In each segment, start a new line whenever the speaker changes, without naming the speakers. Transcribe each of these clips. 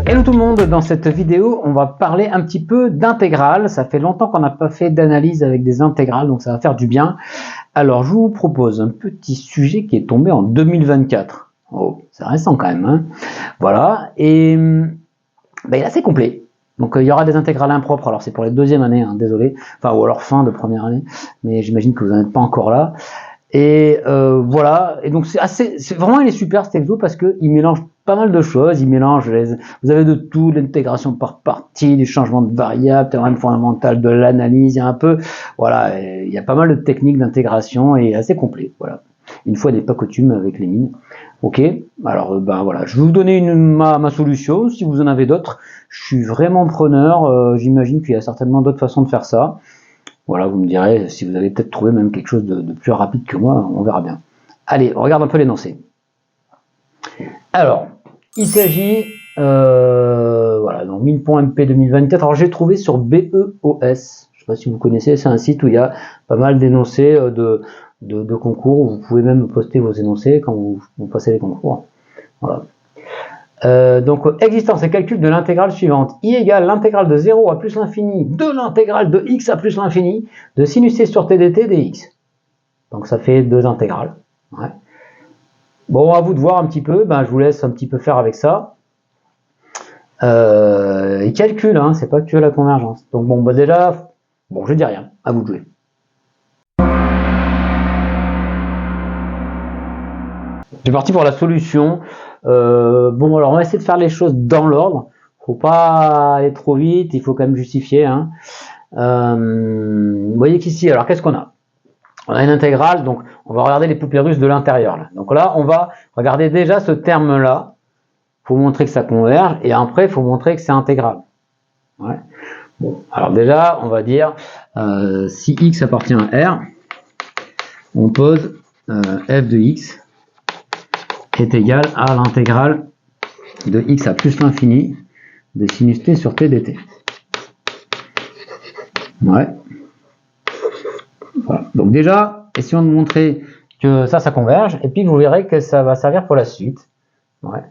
Hello tout le monde, dans cette vidéo on va parler un petit peu d'intégrales. Ça fait longtemps qu'on n'a pas fait d'analyse avec des intégrales, donc ça va faire du bien. Alors je vous propose un petit sujet qui est tombé en 2024. Oh, c'est récent quand même, hein. Voilà, et il est assez complet. Donc il y aura des intégrales impropres, alors c'est pour les deuxième année, hein, désolé, enfin ou alors fin de première année, mais j'imagine que vous n'en êtes pas encore là. Et voilà, et donc vraiment il est super cet exo parce que il mélange pas mal de choses, vous avez de tout, l'intégration par partie, du changement de variables, théorème fondamental, de l'analyse, il y a un peu, voilà, il y a pas mal de techniques d'intégration et assez complet, voilà. Une fois n'est pas coutume avec les mines. Ok, alors voilà, je vais vous donner ma solution, si vous en avez d'autres, je suis vraiment preneur, j'imagine qu'il y a certainement d'autres façons de faire ça. Voilà, vous me direz si vous avez peut-être trouvé même quelque chose de plus rapide que moi, on verra bien. Allez, on regarde un peu l'énoncé. Alors, il s'agit, voilà, donc 1000.mp 2024. Alors, j'ai trouvé sur BEOS, je ne sais pas si vous connaissez, c'est un site où il y a pas mal d'énoncés de concours, où vous pouvez même poster vos énoncés quand vous passez les concours. Voilà. Donc existence et calcul de l'intégrale suivante. I égale l'intégrale de 0 à plus l'infini de l'intégrale de x à plus l'infini de sinus t sur t dt dx. Donc ça fait deux intégrales. Ouais. Bon, à vous de voir un petit peu, je vous laisse un petit peu faire avec ça. Il calcule, hein, c'est pas que la convergence. Donc bon, déjà, bon, je dis rien, à vous de jouer. C'est parti pour la solution. Bon, alors on va essayer de faire les choses dans l'ordre. Faut pas aller trop vite, il faut quand même justifier, hein. Vous voyez qu'ici, alors qu'est-ce qu'on a? On a une intégrale, donc on va regarder les poupées russes de l'intérieur. Donc là, on va regarder déjà ce terme-là. Il faut montrer que ça converge, et après, il faut montrer que c'est intégral. Ouais. Bon, alors déjà, on va dire, si x appartient à R, on pose f de x est égal à l'intégrale de x à plus l'infini de sinus t sur t dt. Ouais. Voilà. Donc déjà, essayons de montrer que ça converge, et puis vous verrez que ça va servir pour la suite. Ouais.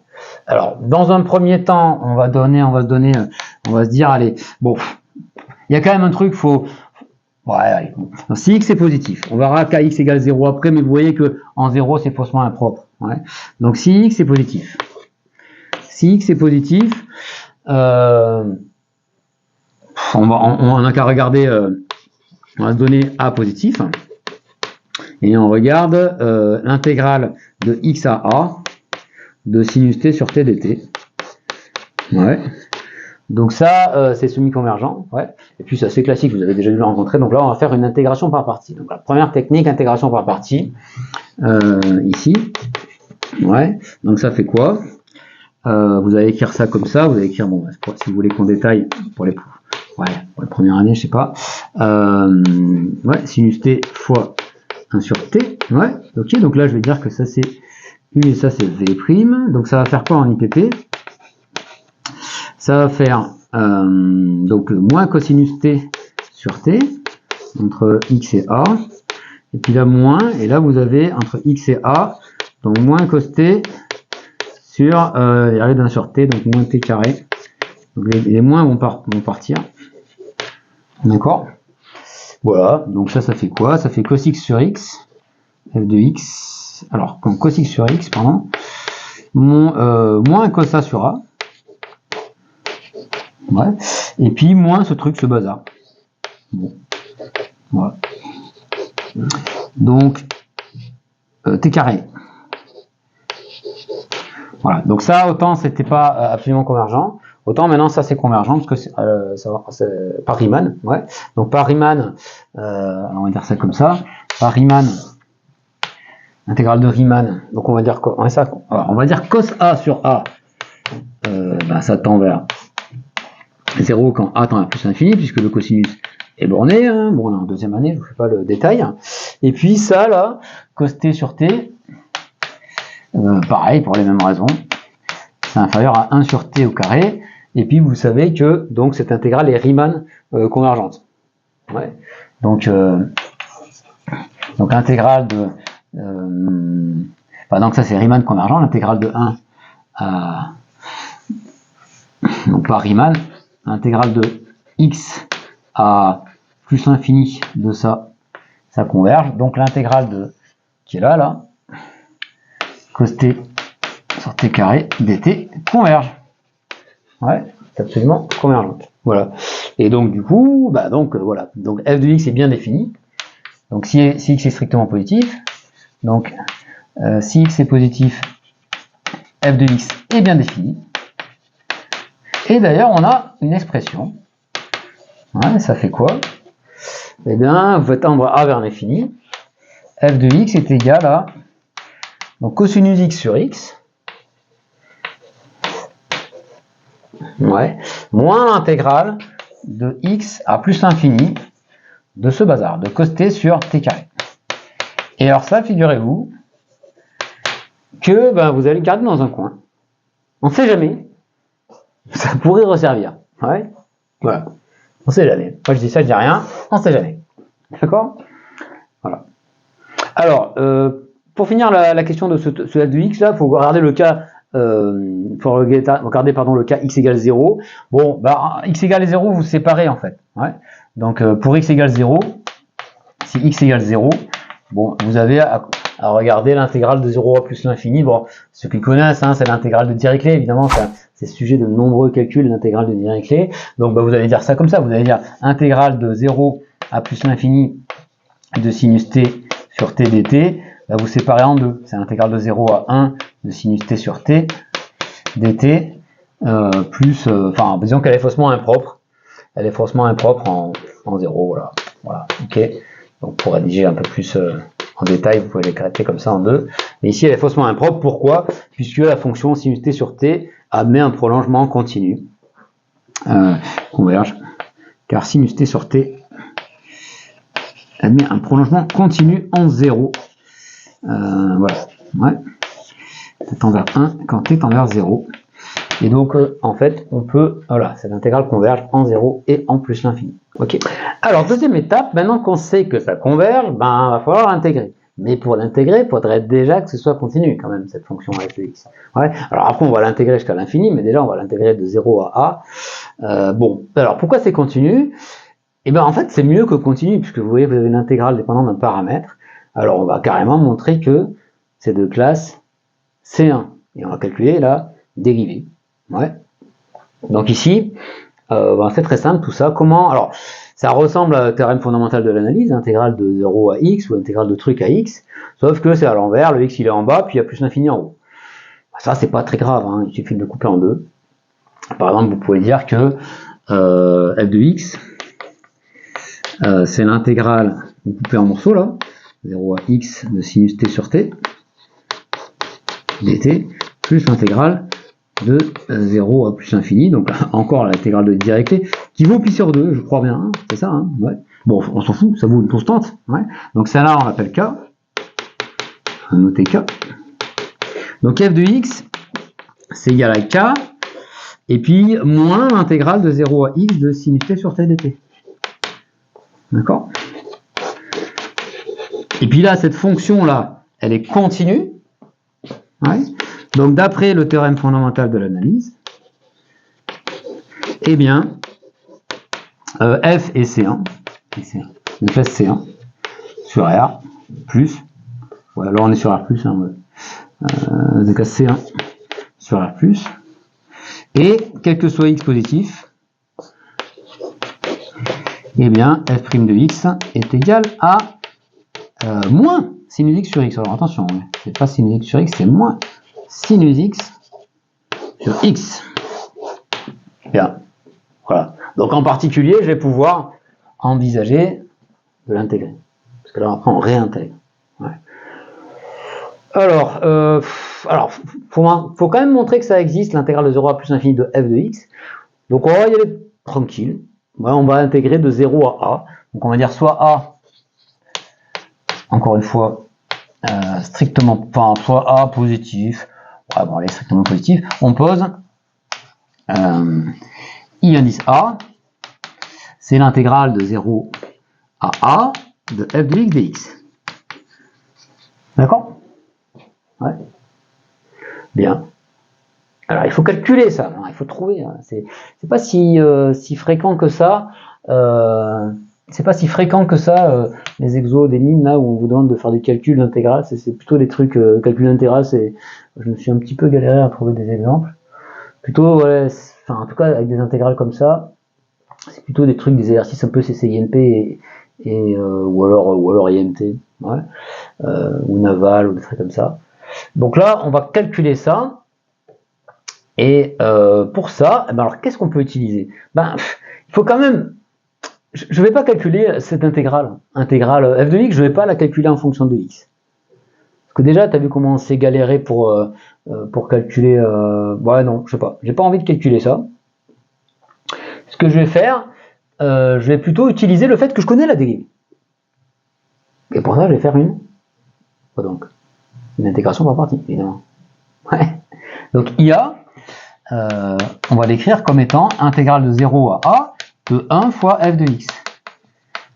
Alors, dans un premier temps, on va se dire, allez, bon, il y a quand même un truc, ouais, allez, bon. Si x est positif, on verra kx égale 0 après, mais vous voyez que en 0, c'est faussement impropre. Ouais. Donc, si x est positif, on n'a qu'à regarder, on va se donner a positif, et on regarde l'intégrale de x à a de sinus t sur t dt. Ouais. Donc ça, c'est semi-convergent. Ouais. Et puis c'est assez classique, vous avez déjà dû le rencontrer. Donc là, on va faire une intégration par partie. Donc la première technique, intégration par partie. Ici. Ouais. Donc ça fait quoi? Vous allez écrire ça comme ça. Vous allez écrire, bon, si vous voulez qu'on détaille pour la première année, je sais pas. Ouais, sinus t fois 1 sur t. Ouais. Ok. Donc là, je vais dire que ça c'est U et ça c'est V'. Donc ça va faire quoi en IPP? Ça va faire donc moins cosinus t sur t entre x et a. Et puis là moins, et là vous avez entre x et a, donc moins cos t sur l'arrêt d'un sur t, donc moins t carré. Donc les moins vont partir. D'accord? Voilà, donc ça fait quoi? Ça fait cos x sur x, f de x. Alors, quand cos x sur x, pardon, moins cos a sur a. Ouais. Et puis moins ce bazar. Bon. Voilà. Donc, t carré. Voilà. Donc ça, autant c'était pas absolument convergent, autant maintenant ça c'est convergent parce que c'est par Riemann. Ouais. Donc par Riemann, on va dire ça comme ça. Par Riemann, intégrale de Riemann. Donc on va dire quoi? On va dire cos a sur a. Ça tend vers 0 quand a tend à plus l'infini, puisque le cosinus est borné. Hein. Bon, on est en deuxième année, je ne vous fais pas le détail. Et puis ça, là, cos t sur t, pareil, pour les mêmes raisons, c'est inférieur à 1 sur t au carré. Et puis vous savez que donc cette intégrale est Riemann convergente. Ouais. Donc l'intégrale de... Enfin, donc ça c'est Riemann convergent, l'intégrale de 1 à... Donc pas Riemann, l'intégrale de x à plus l'infini de ça, ça converge. Donc l'intégrale de qui est là, cos t sur t carré dt converge. Ouais, c'est absolument convergente. Voilà. Et donc du coup, voilà. Donc f de x est bien défini. Donc si x est strictement positif, donc si x est positif, f de x est bien défini. Et d'ailleurs, on a une expression. Ouais, ça fait quoi? Eh bien, vous tendre a vers l'infini. F de x est égal à donc cosinus x sur x. Ouais, moins l'intégrale de x à plus l'infini de ce bazar, de cos t sur t carré. Et alors ça, figurez-vous que vous allez le garder dans un coin. On ne sait jamais. Ça pourrait resservir. Ouais. Voilà. On ne sait jamais. Moi je dis ça, je dis rien. On ne sait jamais. D'accord? Voilà. Alors, pour finir la question de ce f de x là, il faut regarder le cas. Faut regarder le cas x égale 0. Bon, x égale 0, vous séparez en fait. Ouais. Donc pour x égale 0, si x égale 0, bon, vous avez à regarder l'intégrale de 0 à plus l'infini. Bon, ceux qui connaissent, hein, c'est l'intégrale de Dirichlet, évidemment, c'est sujet de nombreux calculs, l'intégrale de Dirichlet. Donc vous allez dire ça comme ça, vous allez dire intégrale de 0 à plus l'infini de sinus t sur t dt, vous séparez en deux. C'est l'intégrale de 0 à 1 de sinus t sur t dt, plus, disons qu'elle est faussement impropre. Elle est faussement impropre en 0, voilà, ok. Donc pour rédiger un peu plus en détail, vous pouvez les traiter comme ça en deux. Mais ici, elle est faussement impropre. Pourquoi? Puisque la fonction sinus t sur t admet un prolongement continu. Converge. Car sinus t sur t admet un prolongement continu en 0. Voilà. Ouais. T tend vers 1 quand t tend vers 0. Et donc, en fait, on peut, voilà, cette intégrale converge en 0 et en plus l'infini. Ok. Alors, deuxième étape, maintenant qu'on sait que ça converge, va falloir l'intégrer. Mais pour l'intégrer, il faudrait déjà que ce soit continu, quand même, cette fonction f de x. Ouais. Alors après, on va l'intégrer jusqu'à l'infini, mais déjà, on va l'intégrer de 0 à a. Bon, alors, pourquoi c'est continu? Et en fait, c'est mieux que continu, puisque vous voyez, vous avez une intégrale dépendante d'un paramètre. Alors, on va carrément montrer que c'est de classe C1. Et on va calculer la dérivée. Ouais. Donc ici, c'est très simple tout ça. Comment? Alors, ça ressemble au théorème fondamental de l'analyse, intégrale de 0 à x ou intégrale de truc à x, sauf que c'est à l'envers, le x il est en bas, puis il y a plus l'infini en haut. Ça, c'est pas très grave, hein, il suffit de le couper en deux. Par exemple, vous pouvez dire que f de x, c'est l'intégrale, vous coupez en morceaux là, 0 à x de sinus t sur t, dt, plus l'intégrale de 0 à plus l'infini, donc encore l'intégrale de Dirichlet, qui vaut pi sur 2, je crois bien, hein, c'est ça, hein, ouais. Bon, on s'en fout, ça vaut une constante, ouais. Donc celle-là, on l'appelle k, on va noter k. Donc f de x, c'est égal à k, et puis moins l'intégrale de 0 à x de sinus t sur t dt. D'accord? Et puis là, cette fonction-là, elle est continue, ouais. Donc d'après le théorème fondamental de l'analyse, eh bien, f est C1, de classe C1, sur R, plus, ouais, alors on est sur R+, hein, de classe C1, sur R+, et quel que soit x positif, eh bien, f' de x est égal à moins sinus x sur x. Alors attention, c'est pas sinus x sur x, c'est moins sinus x sur x. Bien, voilà. Donc en particulier, je vais pouvoir envisager de l'intégrer. Parce que là, après, on réintègre. Ouais. Alors, faut quand même montrer que ça existe, l'intégrale de 0 à plus l'infini de f de x. Donc on va y aller tranquille. Ouais, on va intégrer de 0 à a. Donc on va dire soit a, encore une fois, strictement, soit a positif. Ouais, bon, allez, strictement positif. On pose I indice a, c'est l'intégrale de 0 à a de f de x dx. D'accord? Ouais. Bien. Alors, il faut calculer ça, hein, il faut trouver. C'est pas si fréquent que ça. C'est pas si fréquent que ça, les exos des mines, là, où on vous demande de faire des calculs d'intégrale. C'est plutôt des trucs, calcul intégral, je me suis un petit peu galéré à trouver des exemples. Plutôt, ouais, enfin, en tout cas, avec des intégrales comme ça, c'est plutôt des trucs, des exercices un peu CCINP ou alors IMT, ouais, ou Naval, ou des trucs comme ça. Donc là, on va calculer ça. Et pour ça, ben alors qu'est-ce qu'on peut utiliser? Ben, il faut quand même. Je ne vais pas calculer cette intégrale f de x, je ne vais pas la calculer en fonction de x. Parce que déjà, tu as vu comment on s'est galéré pour calculer. Ouais, non, je sais pas. J'ai pas envie de calculer ça. Ce que je vais faire, je vais plutôt utiliser le fait que je connais la dérivée. Et pour ça, je vais faire une intégration par partie, évidemment. Ouais. Donc IA, on va l'écrire comme étant intégrale de 0 à a de 1 fois f de x.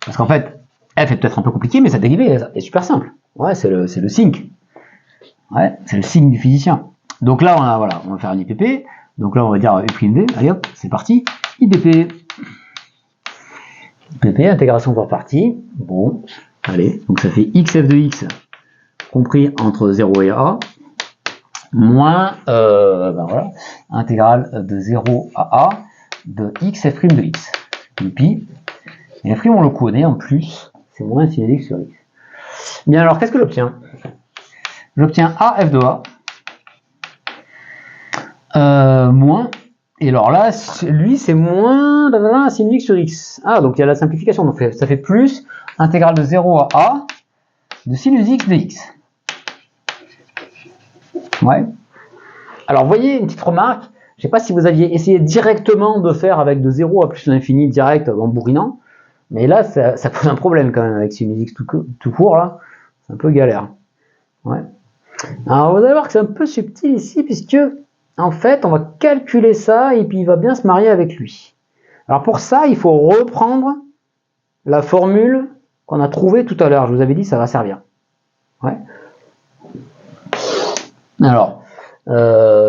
Parce qu'en fait, f est peut-être un peu compliqué, mais sa dérivée est super simple. Ouais, c'est le signe. Ouais, c'est le signe du physicien. Donc là, on va faire un IPP. Donc là, on va dire U'. Allez hop, c'est parti. IPP. IPP, intégration par partie. Bon, allez, donc ça fait xf de x compris entre 0 et a, moins, ben voilà, intégrale de 0 à a de xf' de x. Et puis, et f', on le connaît en plus, c'est moins infini x sur x. Bien alors, qu'est-ce que j'obtiens? J'obtiens af de a moins, et alors là, lui, c'est moins sin x sur x. Ah, donc il y a la simplification, donc ça fait plus intégrale de 0 à a de sinus x de x. Ouais. Alors, vous voyez, une petite remarque, je ne sais pas si vous aviez essayé directement de faire avec de 0 à plus l'infini direct en bourrinant, mais là, ça pose un problème quand même avec sinus x tout court, là. C'est un peu galère. Ouais. Alors, vous allez voir que c'est un peu subtil ici, puisque, en fait, on va calculer ça, et puis il va bien se marier avec lui. Alors, pour ça, il faut reprendre la formule qu'on a trouvée tout à l'heure. Je vous avais dit, ça va servir. Ouais. Alors,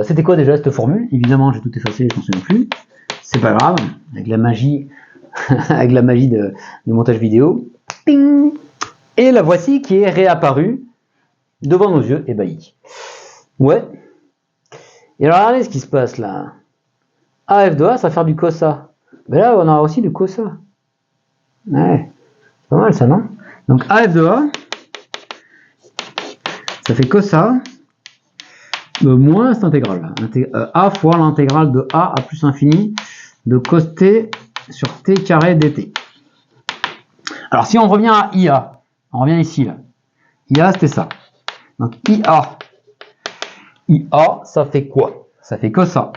c'était quoi déjà cette formule? Évidemment, j'ai tout effacé, je ne m'en souviens plus. C'est pas grave, avec la magie, avec la magie du montage vidéo. Ping. Et la voici qui est réapparue devant nos yeux, ébahis. Ouais. Et alors, regardez ce qui se passe là. AF de A, ça va faire du cos A. Mais là, on aura aussi du cos A. Ouais. C'est pas mal ça, non? Donc, AF de A, ça fait cos A moins cette intégrale. A fois l'intégrale de A à plus infini de cos t sur t carré dt. Alors, si on revient à IA, on revient ici, là. IA, c'était ça. Donc, IA, ça fait quoi? Ça fait cos A.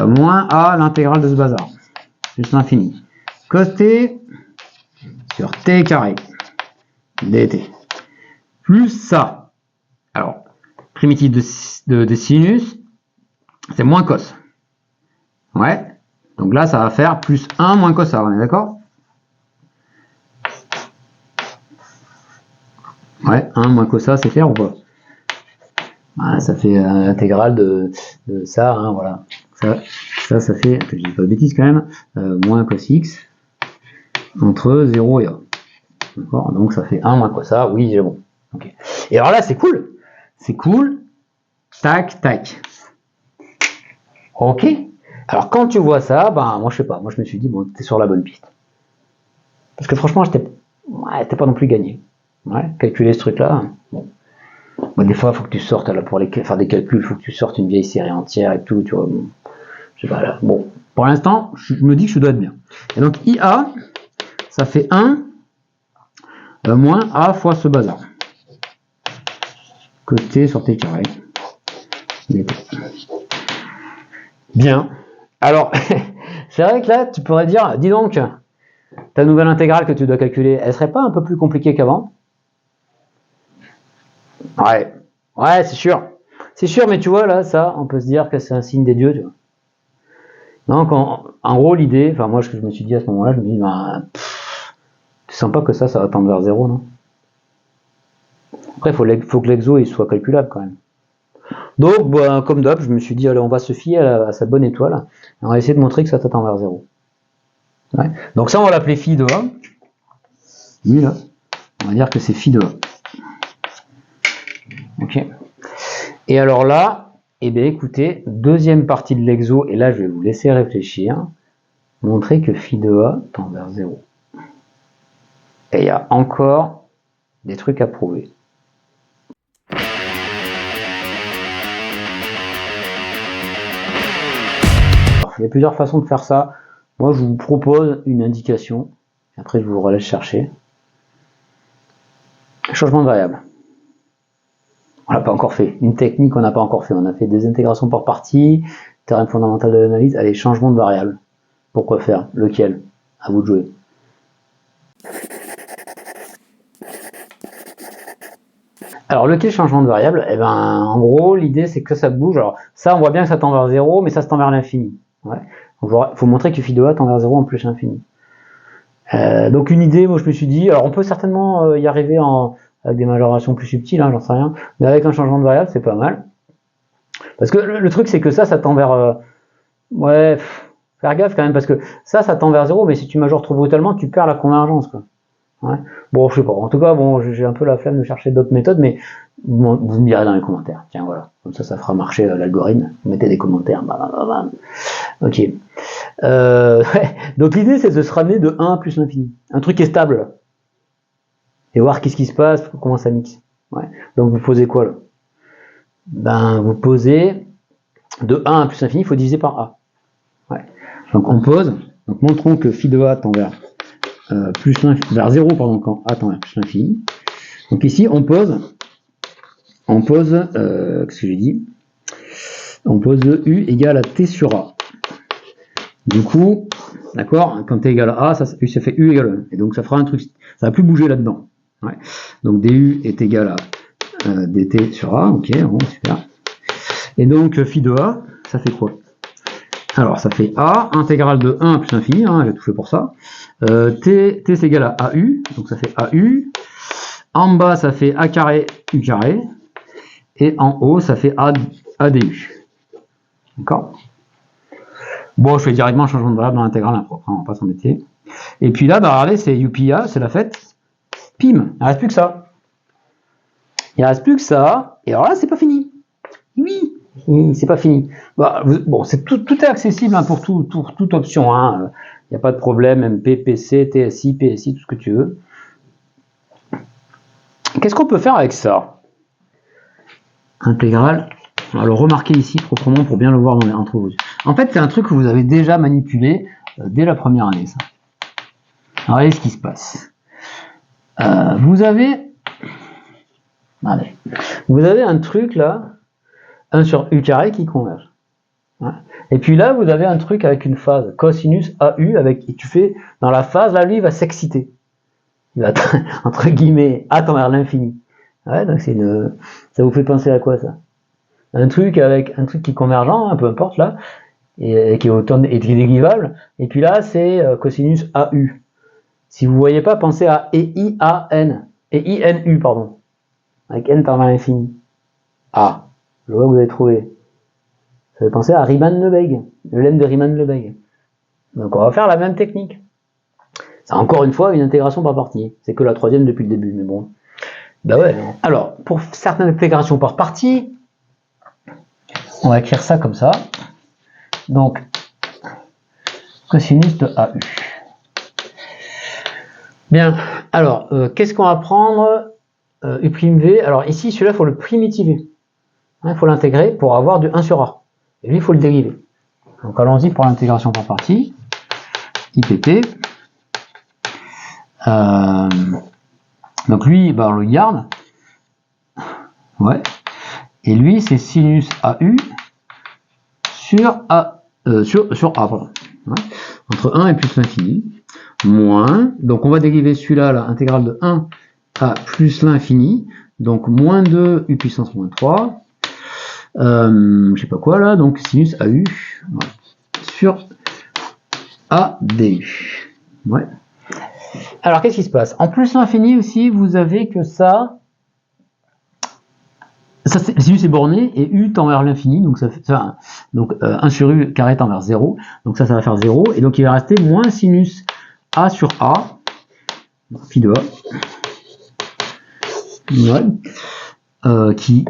Moins A, l'intégrale de ce bazar. Plus l'infini. Cos t sur t carré dt. Plus ça. Alors, primitive de sinus, c'est moins cos. Ouais. Donc là, ça va faire plus 1 moins cos A, on est d'accord? Ouais, 1 moins cos A, c'est clair ou pas? Voilà, ça fait l'intégrale de ça, hein, voilà. Ça fait, je dis pas de bêtises quand même, moins cos x entre 0 et A. D'accord? Donc ça fait 1 moins cos A, oui, j'ai bon. Okay. Et alors là, c'est cool. C'est cool. Tac, tac. Ok. Alors quand tu vois ça, ben moi je sais pas, moi je me suis dit, bon, t'es sur la bonne piste. Parce que franchement, t'es pas non plus gagné. Ouais, calculer ce truc-là, bon. Bon, des fois, il faut que tu sortes, là, pour faire des calculs, il faut que tu sortes une vieille série entière et tout, tu vois. Bon, je sais pas, là. Bon, pour l'instant, je me dis que je dois être bien. Et donc, IA, ça fait 1 moins A fois ce bazar. Côté sur t carré. Bien. Alors, c'est vrai que là, tu pourrais dire, dis donc, ta nouvelle intégrale que tu dois calculer, elle serait pas un peu plus compliquée qu'avant? Ouais, ouais, c'est sûr. C'est sûr, mais tu vois, là, ça, on peut se dire que c'est un signe des dieux, tu vois. Donc, en gros, l'idée, enfin, moi, ce que je me suis dit à ce moment-là, je me dis, ben, tu sens pas que ça va tendre vers 0, non? Après, il faut que l'exo il soit calculable quand même. Donc, bah, comme d'hab, je me suis dit, allez, on va se fier à sa bonne étoile. On va essayer de montrer que ça tend vers 0. Ouais. Donc ça, on va l'appeler phi de A. Lui, là, on va dire que c'est phi de A. Ok. Et alors là, eh bien, écoutez, deuxième partie de l'exo, et là, je vais vous laisser réfléchir. Montrer que phi de A tend vers 0. Et il y a encore des trucs à prouver. Il y a plusieurs façons de faire ça. Moi, je vous propose une indication. Après, je vous relaisse chercher. Changement de variable. On l'a pas encore fait. Une technique, on n'a pas encore fait. On a fait des intégrations par partie, théorème fondamental de l'analyse. Allez, changement de variable. Pourquoi faire? Lequel? À vous de jouer. Alors, lequel changement de variable? Eh ben, en gros, l'idée, c'est que ça bouge. Alors, ça, on voit bien que ça tend vers 0, mais ça se tend vers l'infini. Ouais. Il faut montrer que phi de A tend vers 0 en plus l'infini. Donc, une idée, moi, je me suis dit, alors, on peut certainement y arriver avec des majorations plus subtiles, hein, j'en sais rien, mais avec un changement de variable, c'est pas mal. Parce que le truc, c'est que ça tend vers... ouais, faire gaffe quand même, parce que ça tend vers 0, mais si tu majores trop brutalement, tu perds la convergence, quoi. Ouais. Bon, je sais pas. En tout cas, bon, j'ai un peu la flemme de chercher d'autres méthodes, mais vous me direz dans les commentaires. Tiens, voilà. Comme ça fera marcher l'algorithme. Vous mettez des commentaires. Bam, bam, bam. Ok. Ouais. Donc l'idée, c'est de se ramener de 1 plus l'infini. Un truc qui est stable. Et voir qu'est-ce qui se passe, comment ça mixe. Ouais. Donc vous posez quoi là? Ben, vous posez de 1 plus l'infini, il faut diviser par A. Ouais. Donc on pose. Donc montrons que phi de A tend vers vers 0 pardon, quand A tend vers plus l'infini. Donc ici on pose qu'est-ce que j'ai dit? On pose U égale à T sur A. Du coup, d'accord, quand T égale à A, ça fait U égale 1. Et donc ça fera un truc, ça va plus bouger là-dedans. Ouais. Donc du est égal à dt sur A, ok, bon, super. Et donc phi de A, ça fait quoi? Alors ça fait A, intégrale de 1 plus l'infini, hein, j'ai tout fait pour ça. T c'est égal à AU, donc ça fait AU. En bas ça fait A carré U carré. Et en haut ça fait ADU. D'accord? Bon, je fais directement un changement de variable dans l'intégrale impropre, hein, on va pas s'embêter. Et puis là, bah, regardez, c'est UPA, c'est la fête. Pim, il ne reste plus que ça. Il ne reste plus que ça. Et alors là, c'est pas fini. Oui, c'est pas fini. Bah, bon, tout est accessible, hein, pour toute option. Il n'y a pas de problème, MP, PC, TSI, PSI, tout ce que tu veux. Qu'est-ce qu'on peut faire avec ça? Intégrale. On va le remarquer ici proprement pour bien le voir entre vous. En fait, c'est un truc que vous avez déjà manipulé dès la première année, ça. Alors, regardez ce qui se passe. Vous avez un truc là, 1 sur U carré qui converge. Ouais. Et puis là, vous avez un truc avec une phase cosinus AU, et tu fais, dans la phase, là, lui, il va s'exciter. Il va, entre guillemets, A tend vers l'infini. Ouais, donc ça vous fait penser à quoi, ça? Un truc qui est convergent, hein, peu importe, là, et qui est équivalent. Et puis là, c'est cosinus AU. Si vous voyez pas, pensez à EIAN, pardon, avec n tend vers l'infini. Ah, je vois que vous avez trouvé. Ça fait penser à Riemann-Lebesgue, le lemme de Riemann-Lebesgue. Donc on va faire la même technique. C'est encore une fois une intégration par partie. C'est que la troisième depuis le début, mais bon. Bah ouais. Alors, pour certaines intégrations par partie, on va écrire ça comme ça. Donc, cosinus de AU. Bien, alors, qu'est-ce qu'on va prendre? U'V. Alors ici, celui-là, il faut le primitiver. Il faut l'intégrer pour avoir du 1 sur A. Et lui, il faut le dériver. Donc allons-y pour l'intégration par partie. IPT. Donc lui, bah, on le garde. Ouais. Et lui, c'est sinus AU sur A. Sur A, pardon. Ouais. Entre 1 et plus l'infini. Moins. Donc on va dériver celui-là, l'intégrale de 1 à plus l'infini. Donc moins 2 U puissance moins 3. Je sais pas quoi là, donc sinus AU, ouais, sur ADU. Ouais. Alors qu'est-ce qui se passe? En plus l'infini aussi, vous avez que ça ça, sinus est borné et u tend vers l'infini, donc ça fait ça. Donc 1 sur u carré tend vers 0, donc ça va faire 0, et donc il va rester moins sinus a sur a, phi de a, ouais, qui,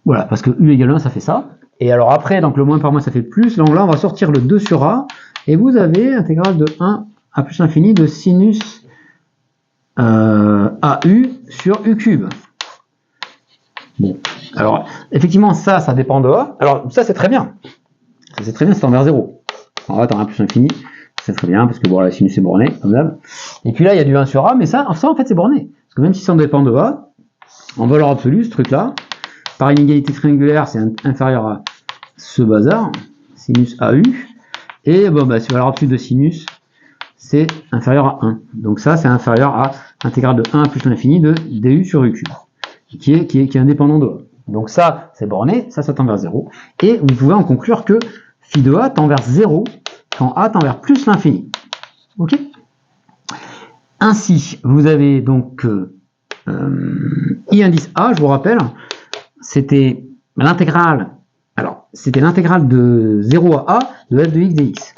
voilà, parce que u égale 1, ça fait ça. Et alors après, donc le moins par moins, ça fait plus. Donc là, on va sortir le 2 sur a, et vous avez l'intégrale de 1 à plus l'infini de sinus AU sur U cube. Bon, alors effectivement, ça dépend de A. Alors ça, c'est très bien. Ça, c'est très bien, c'est en vers 0. En A, t'en as plus l'infini. C'est très bien, parce que bon, la sinus est borné, comme d'hab. Et puis là, il y a du 1 sur A, mais ça en fait, c'est borné. Parce que même si ça dépend de A, en valeur absolue, ce truc-là, par inégalité triangulaire, c'est inférieur à ce bazar, sinus AU. Et bon, bah, si valeur absolue de sinus, c'est inférieur à 1. Donc ça, c'est inférieur à l'intégrale de 1 plus l'infini de du sur u cube, qui est indépendant de a. Donc ça, c'est borné, ça tend vers 0. Et vous pouvez en conclure que phi de a tend vers 0 quand a tend vers plus l'infini. Ok? Ainsi, vous avez donc I indice a, je vous rappelle, c'était l'intégrale, alors c'était l'intégrale de 0 à a de f de x dx.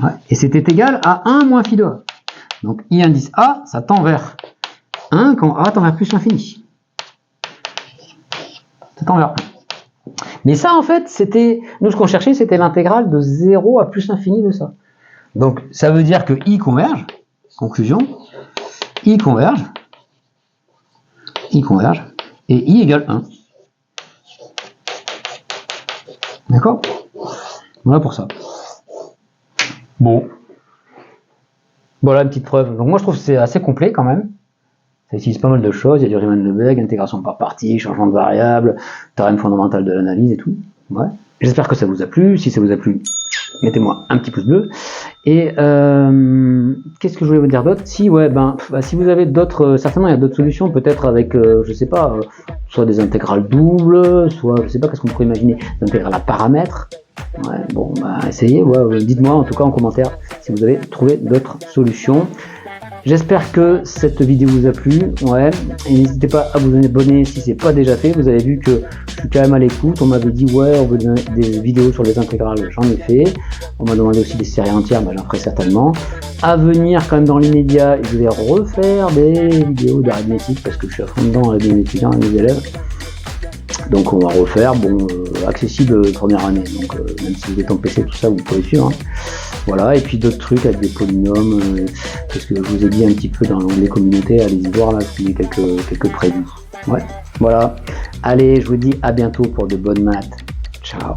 Ouais, et c'était égal à 1 moins phi de a. Donc I indice a, ça tend vers 1 quand a tend vers plus l'infini. Ça tend vers 1. Mais ça, en fait, c'était, nous, ce qu'on cherchait, c'était l'intégrale de 0 à plus l'infini de ça. Donc, ça veut dire que I converge, conclusion, I converge, et I égale 1. D'accord? Voilà pour ça. Bon. Voilà une petite preuve. Donc moi je trouve que c'est assez complet quand même. Ça utilise pas mal de choses. Il y a du Riemann-Lebesgue, intégration par partie, changement de variable, théorème fondamental de l'analyse et tout. Ouais. J'espère que ça vous a plu. Si ça vous a plu, mettez-moi un petit pouce bleu. Et qu'est-ce que je voulais vous dire d'autre? Si ouais, si vous avez d'autres, certainement il y a d'autres solutions, peut-être avec, je sais pas, soit des intégrales doubles, soit je sais pas, qu'est-ce qu'on pourrait imaginer, des intégrales à paramètres. Ouais, bon, essayez, ouais, dites-moi en tout cas en commentaire si vous avez trouvé d'autres solutions. J'espère que cette vidéo vous a plu, ouais, et n'hésitez pas à vous abonner si c'est pas déjà fait. Vous avez vu que je suis quand même à l'écoute, on m'avait dit ouais, on veut des vidéos sur les intégrales, j'en ai fait. On m'a demandé aussi des séries entières, j'en ferai certainement. À venir quand même dans l'immédiat, je vais refaire des vidéos d'arithmétique parce que je suis à fond dedans avec mes étudiants et mes élèves. Donc on va refaire, accessible première année, donc même si vous êtes en PC, tout ça, vous pouvez suivre. Hein. Voilà, et puis d'autres trucs avec des polynômes, parce que je vous ai dit un petit peu dans l'onglet communauté, allez-y voir là, il y a quelques prévus. Ouais, voilà. Allez, je vous dis à bientôt pour de bonnes maths. Ciao.